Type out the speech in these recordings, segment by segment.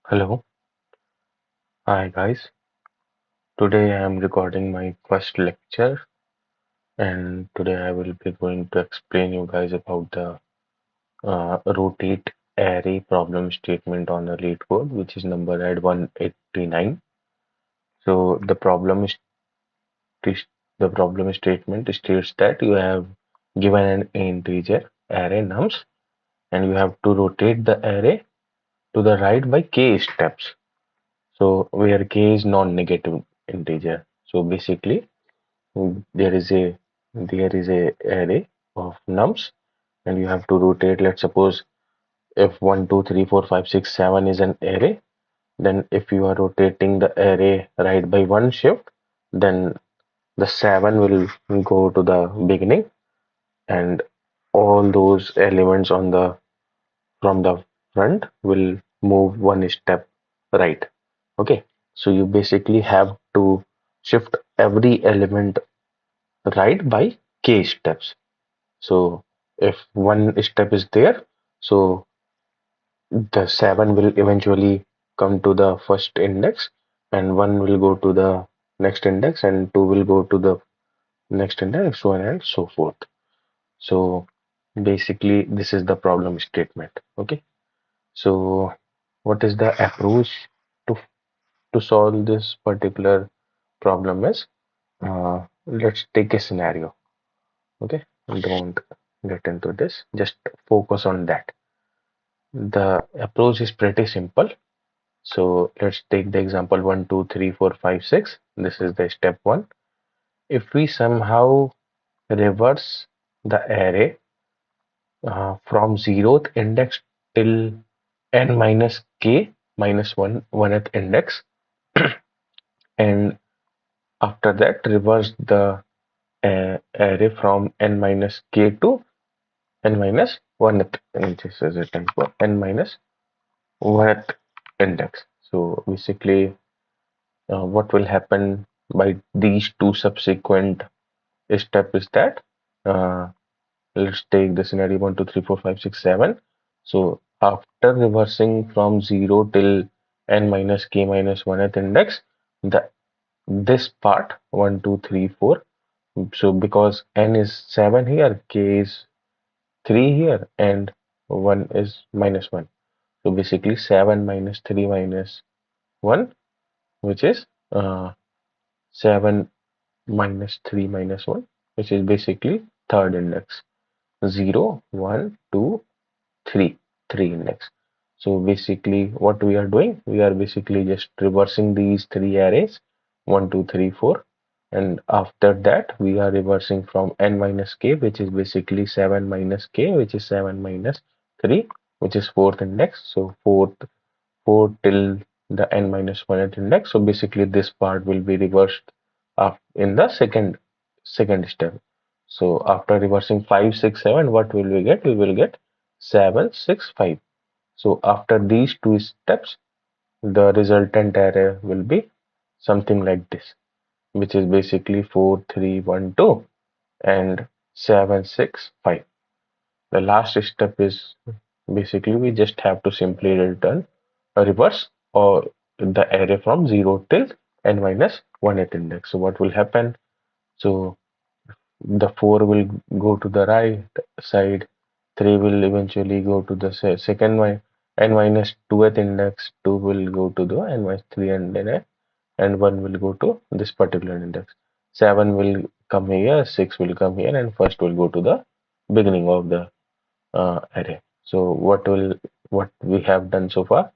Hello, hi guys. Today I am recording my first lecture, and today I will be going to explain you guys about the rotate array problem statement on the Leetcode, which is number at 189. So this, the problem statement states that you have given an integer array nums, and you have to rotate the array to the right by k steps. So where k is non-negative integer. So basically there is a array of nums and you have to rotate. Let's suppose if 1 2 3 4 5 6 7 is an array, then if you are rotating the array right by one shift, then the 7 will go to the beginning, and all those elements on the from the front will move one step right. Okay, so you basically have to shift every element right by k steps. So if one step is there, so the 7 will eventually come to the first index, and 1 will go to the next index, and 2 will go to the next index, so on and so forth. So basically, this is the problem statement. Okay. So what is the approach to solve this particular problem is, let's take a scenario. Okay. Don't get into this. Just focus on that. The approach is pretty simple. So let's take the example 1, 2, 3, 4, 5, 6. This is the step 1. If we somehow reverse the array from 0th index till n minus k minus 1 1th index, and after that reverse the array from n minus k to n minus 1th, and this is a typo, n minus 1th index. So basically, what will happen by these two subsequent steps is that, uh, let's take the scenario 1 2 3 4 5 6 7. So after reversing from 0 till n minus k minus 1th index, the this part 1 2 3 4. So because n is 7 here, k is 3 here, and 1 is minus 1. So basically 7 minus 3 minus 1, which is 7 minus 3 minus 1, which is basically third index. 0 1 2 3, 3 index. So basically what we are doing, we are basically just reversing these three arrays 1 2 3 4, and after that we are reversing from n minus k, which is basically 7 minus k, which is 7 minus 3, which is fourth index. So 4 till the n minus 1th index. So basically this part will be reversed in the second step. So after reversing 5 6 7, what will we get? We will get 7 6 5. So after these two steps, the resultant array will be something like this, which is basically 4 3 1 2 and 7 6 5. The last step is basically we just have to simply return a reverse or the array from 0 till n minus 1th index. So what will happen? So the 4 will go to the right side, 3 will eventually go to the second one, n minus 2th index, 2 will go to the n minus 3, and 1 will go to this particular index. 7 will come here, 6 will come here, and first will go to the beginning of the array. So what we have done so far?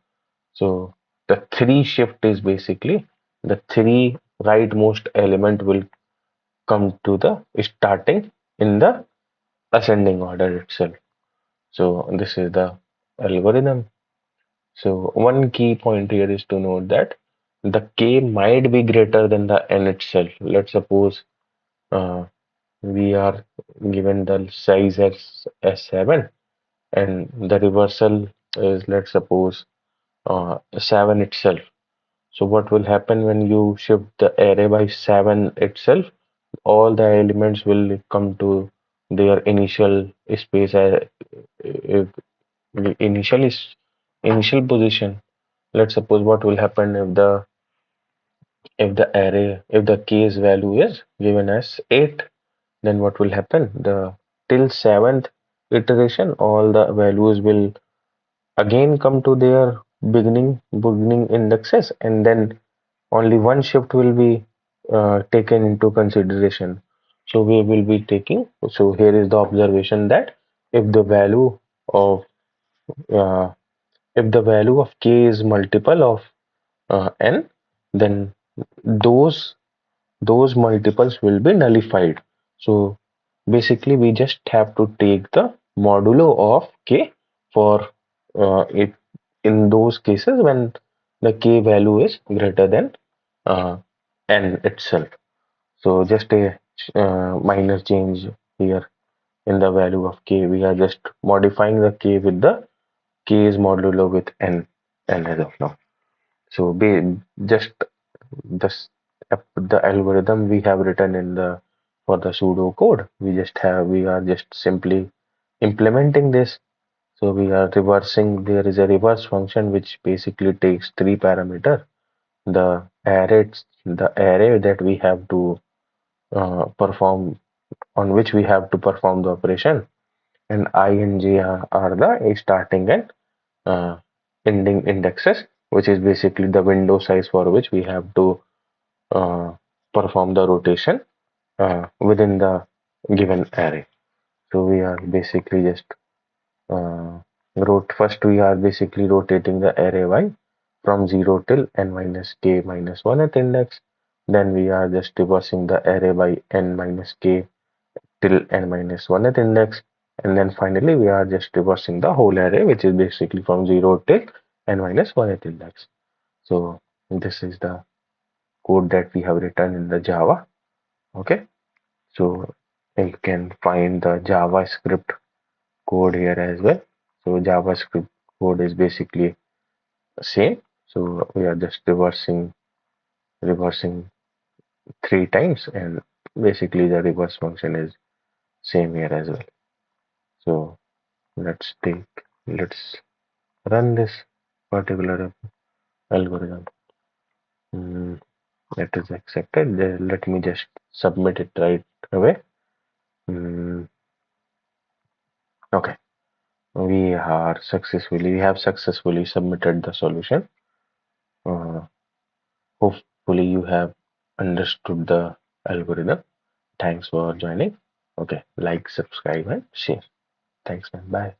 So the 3 shift is basically the 3 rightmost element will come to the starting in the ascending order itself. So this is the algorithm. So one key point here is to note that the k might be greater than the n itself. Let's suppose uh, we are given the size as 7, and the reversal is, let's suppose, 7 itself. So what will happen when you shift the array by 7 itself? All the elements will come to their initial space, if initial is initial position. let's suppose what will happen if the case value is given as 8, then what will happen? The till 7th iteration, all the values will again come to their beginning indexes, and then only one shift will be taken into consideration. So we will be taking, so here is the observation that if the value of uh, if the value of k is multiple of n, then those those multiples will be nullified. So basically we just have to take the modulo of k for it in those cases when the k value is greater than uh, n itself. So just a minor change here in the value of k. We are just modifying the k with the k's modulo with n as of now. So be just this the algorithm we have written in the for the pseudo code. We are just simply implementing this. So we are reversing. There is a reverse function which basically takes three parameter. The array that we have to perform on which we have to perform the operation, and I and j are the starting and uh, ending indexes, which is basically the window size for which we have to uh, perform the rotation within the given array. So we are basically just uh, first we are basically rotating the array y from 0 till n minus k minus 1 at index. Then we are just reversing the array by n minus k till n minus 1 at index. And then finally we are just reversing the whole array, which is basically from 0 till n minus 1 at index. So this is the code that we have written in the Java. Okay. So you can find the JavaScript code here as well. So JavaScript code is basically same. So we are just reversing three times, and basically the reverse function is same here as well. So let's run this particular algorithm. Mm, that is accepted. Let me just submit it right away. Mm, okay. We have successfully submitted the solution. Uh, Hopefully you have understood the algorithm. Thanks for joining. Okay, like, subscribe, and share. Thanks, man. Bye.